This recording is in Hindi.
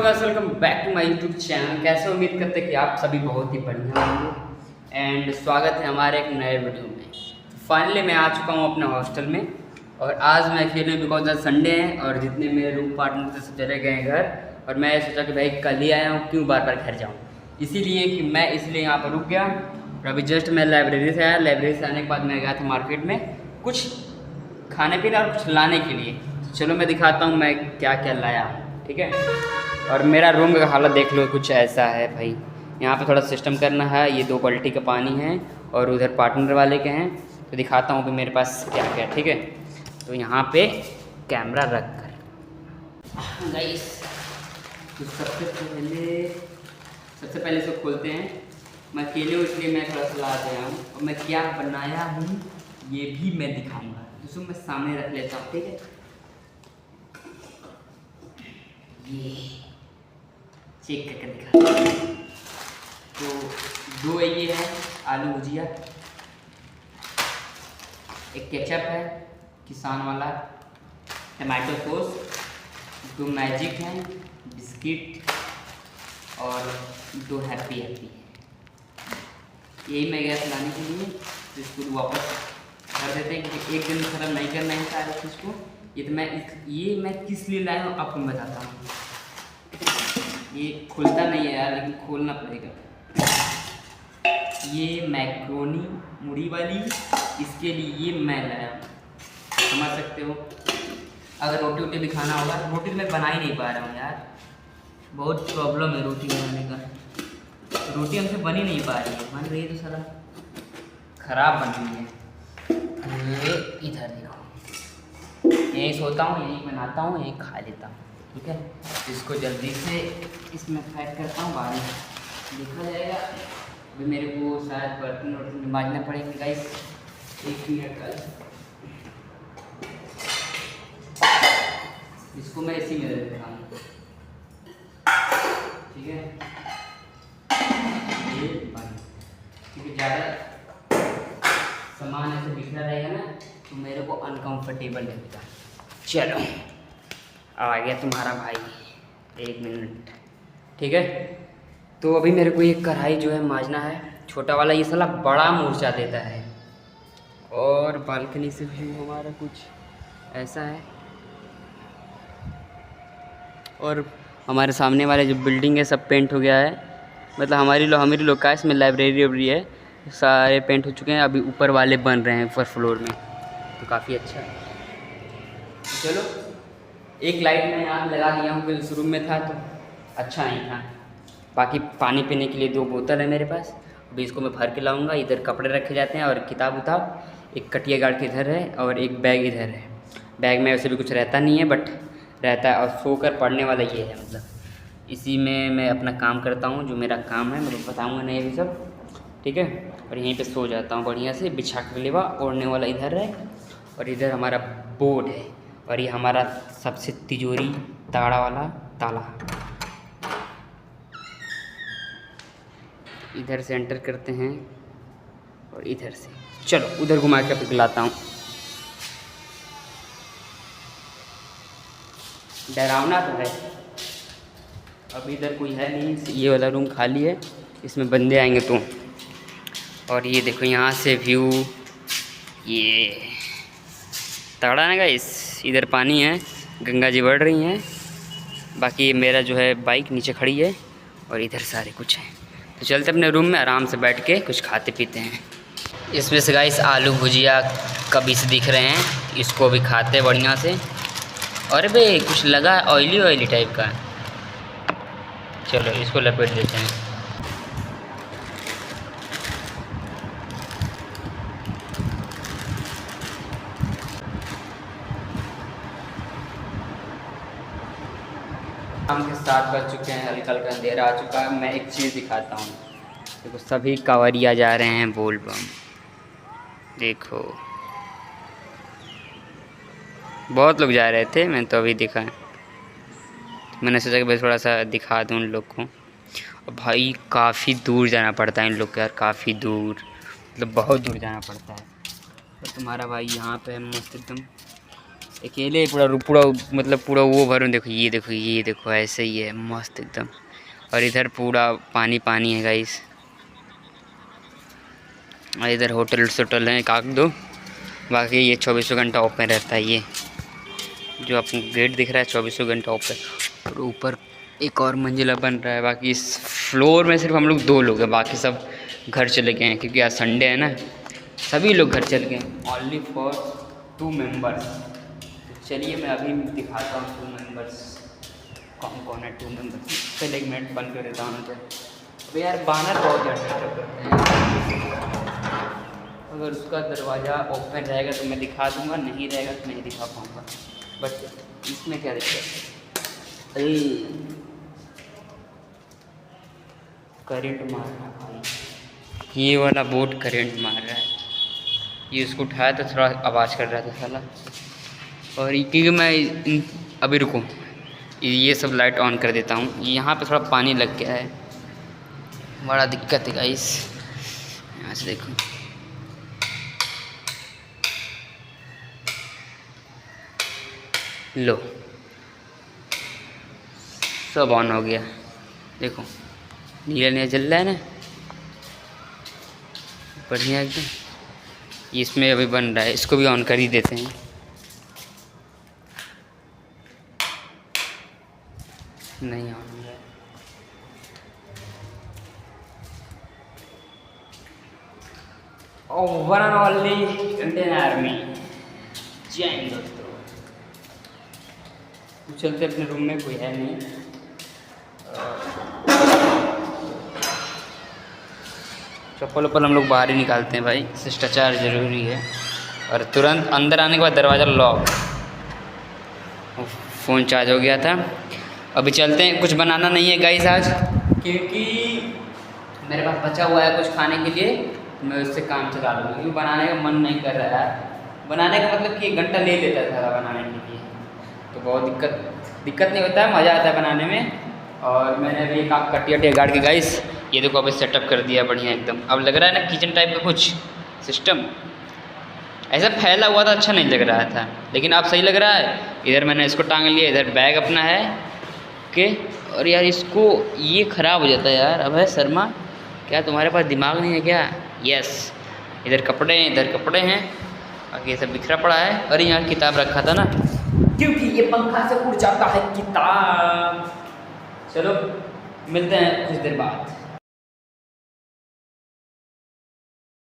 Welcome back to my YouTube channel. कैसे उम्मीद करते हैं कि आप सभी बहुत ही बढ़िया होंगे एंड स्वागत है हमारे एक नए वीडियो में। फाइनली मैं आ चुका हूँ अपने हॉस्टल में और आज मैं अकेले बिकॉज आज संडे है और जितने मेरे रूम पार्टनर थे सब चले गए हैं घर और मैं सोचा कि भाई कल ही आया हूँ, क्यों बार बार घर जाऊँ, इसीलिए कि मैं इसलिए यहाँ पर रुक गया। और अभी जस्ट मैं लाइब्रेरी से आया। लाइब्रेरी से आने के बाद मैं गया था मार्केट में कुछ खाने पीने और कुछ लाने के लिए। चलो मैं दिखाता हूँ मैं क्या क्या लाया हूँ, ठीक है। और मेरा रूम का हालत देख लो, कुछ ऐसा है भाई। यहाँ पे थोड़ा सिस्टम करना है। ये 2 बाल्टी का पानी है और उधर पार्टनर वाले के हैं, तो दिखाता हूँ कि मेरे पास क्या क्या, ठीक है। तो यहाँ पे कैमरा रख कर गाइस, तो सबसे पहले इसको खोलते हैं। मैं अकेले हूँ इसलिए मैं थोड़ा सा ला गया हूँ और मैं क्या बनाया हूँ ये भी मैं दिखाऊँगा। इसको मैं सामने रख लेता हूँ, ठीक है। ये चेक करके दिखा। तो 2 ये है आलू भुजिया, एक केचप है किसान वाला, टमाटो सॉस, 2 मैजिक हैं, बिस्किट और 2 हैप्पी है। यही मैं गया लाने के लिए, तो इसको वापस कर देते हैं क्योंकि एक दिन खराब नहीं करना है सारे चीज़ को। ये मैं किस लिए लाया हूँ आपको बताता हूँ। ये खुलता नहीं है यार, लेकिन खोलना पड़ेगा। ये मैक्रोनी मुड़ी वाली, इसके लिए ये मैं लाया हूँ, समझ सकते हो। अगर रोटी वोटी भी खाना होगा, रोटी तो मैं बना ही नहीं पा रहा हूँ यार, बहुत प्रॉब्लम है रोटी बनाने का। रोटी हमसे बन ही नहीं पा रही है, बन रही है तो सारा ख़राब बन रही है। ये इधर देखो, यही सोता हूँ, यही बनाता हूँ, यही खा लेता हूँ, ठीक है। इसको जल्दी से इसमें पैक करता हूँ, बाद में देखा जाएगा। अभी मेरे को शायद बर्तन वर्तन मांजना पड़ेंगे गाइस, 1 मिनट का। इसको मैं इसी में रख देता हूँ, ठीक है। ये क्योंकि ज़्यादा सामान ऐसे बिखरा रहेगा ना तो मेरे को अनकंफर्टेबल लगेगा। चलो आ गया तुम्हारा भाई, 1 मिनट, ठीक है। तो अभी मेरे को ये कढ़ाई जो है मांजना है, छोटा वाला। ये साला बड़ा मूर्छा देता है। और बालकनी से व्यू हमारा कुछ ऐसा है। और हमारे सामने वाले जो बिल्डिंग है सब पेंट हो गया है, मतलब हमारी लोग का इसमें लाइब्रेरी वाइब्रेरी है, सारे पेंट हो चुके हैं। अभी ऊपर वाले बन रहे हैं ऊपर फ्लोर में, तो काफ़ी अच्छा है। चलो एक लाइट मैं यहाँ लगा दिया हूँ, इस रूम में था तो अच्छा नहीं था। बाकी पानी पीने के लिए 2 बोतल है मेरे पास, अभी इसको मैं भर के लाऊंगा। इधर कपड़े रखे जाते हैं और किताब उताब, एक कटिया गाड़ के इधर है और एक बैग इधर है। बैग में वैसे भी कुछ रहता नहीं है बट रहता है, और सोकर पढ़ने वाला ये है, मतलब इसी में मैं अपना काम करता हूँ। जो मेरा काम है मैं बताऊँगा नहीं अभी सब, ठीक है। और यहीं पे सो जाता हूँ बढ़िया से, बिछा के लेवा। ओढ़ने वाला इधर है और इधर हमारा बोर्ड है और ये हमारा सबसे तिजोरी ताड़ा वाला ताला। इधर से एंटर करते हैं और इधर से, चलो उधर घुमा के फिर लाता हूँ। डरावना तो है। अब इधर कोई है नहीं, ये वाला रूम खाली है, इसमें बंदे आएंगे तो। और ये देखो यहाँ से व्यू, ये तगड़ा है गाइस। इधर पानी है, गंगा जी बढ़ रही हैं। बाकी मेरा जो है बाइक नीचे खड़ी है और इधर सारे कुछ हैं। तो चलते अपने रूम में आराम से बैठ के कुछ खाते पीते हैं। इसमें से गाइस आलू भुजिया कभी से दिख रहे हैं, इसको भी खाते हैं बढ़िया से। अरे भाई कुछ लगा ऑयली टाइप का, चलो इसको लपेट देते हैं। शाम के 7 बज चुके हैं, हल्का हल्का अंधेरा आ चुका है। मैं एक चीज़ दिखाता हूँ, देखो सभी कांवरिया जा रहे हैं बोल बम। देखो बहुत लोग जा रहे थे, मैं तो अभी दिखा, मैंने सोचा कि भाई थोड़ा सा दिखा दूँ उन लोग को। और भाई काफ़ी दूर जाना पड़ता है इन लोग को यार, काफ़ी दूर, मतलब बहुत दूर जाना पड़ता है। तो तुम्हारा भाई यहाँ पे है मस्त एकदम अकेले पूरा पूरा मतलब पूरा वो भरूँ। देखो ये देखो ऐसे ही है मस्त एकदम। और इधर पूरा पानी पानी है गाइस। और इधर होटल हैं एक आध दो। बाकी ये 24 घंटा ओपन रहता है। ये जो आपको गेट दिख रहा है 24 घंटा ओपन। और ऊपर एक और मंजिला बन रहा है। बाकी इस फ्लोर में सिर्फ हम लोग 2 लोग हैं, बाकी सब घर चले गए हैं क्योंकि आज संडे है ना। सभी लोग घर चले गए। Only for 2 members. तो चलिए मैं अभी दिखाता हूँ 2 मेंबर्स कौन कौन है। 2 मेंबर्स पहले 1 मिनट बंद कर देता हूँ। तो अबे यार बानर बहुत डिस्टर्ब करते हैं। अगर उसका दरवाज़ा ओपन रहेगा तो मैं दिखा दूँगा, नहीं रहेगा तो नहीं दिखा पाऊँगा। बट इसमें क्या दिक्कत है? करंट मार रहा है भाई। ये वाला बोर्ड करंट मार रहा है। ये उसको उठाया तो थोड़ा आवाज़ कर रहा था साला। और क्योंकि मैं अभी रुको, ये सब लाइट ऑन कर देता हूँ। यहाँ पे थोड़ा पानी लग गया है, बड़ा दिक्कत है गाइस। यहाँ से देखो लो सब ऑन हो गया। देखो नीला नीला जल रहा है ना, बढ़िया एकदम। इसमें अभी बन रहा है, इसको भी ऑन कर ही देते हैं। नहीं ऑन हो रहा है। और one and only Indian army. जय हिंद दोस्तों। चलते अपने रूम में, कोई है नहीं। चप्पल वप्पल हम लोग बाहर ही निकालते हैं भाई, शिष्टाचार ज़रूरी है। और तुरंत अंदर आने के बाद दरवाज़ा लॉक। फ़ोन चार्ज हो गया था। अभी चलते हैं, कुछ बनाना नहीं है गाइस आज, क्योंकि मेरे पास बचा हुआ है कुछ खाने के लिए। मैं उससे काम चला लूँगा क्योंकि बनाने का मन नहीं कर रहा है। बनाने का मतलब कि 1 घंटा ले लेता था बनाने के लिए, तो बहुत दिक्कत नहीं होता है, मज़ा आता है बनाने में। और मैंने अभी एक आप कटिया गाड़ के गाइस, ये देखो अभी सेटअप कर दिया बढ़िया एकदम। अब लग रहा है ना किचन टाइप का कुछ सिस्टम। ऐसा फैला हुआ था, अच्छा नहीं लग रहा था, लेकिन अब सही लग रहा है। इधर मैंने इसको टांग लिया, इधर बैग अपना है के। और यार इसको ये ख़राब हो जाता है यार। अब है शर्मा, क्या तुम्हारे पास दिमाग नहीं है क्या? यस, इधर कपड़े हैं, इधर कपड़े हैं, बाकी ये सब बिखरा पड़ा है। अरे यहाँ किताब रखा था ना, क्योंकि ये पंखा से उड़ जाता है किताब। चलो मिलते हैं कुछ देर बाद।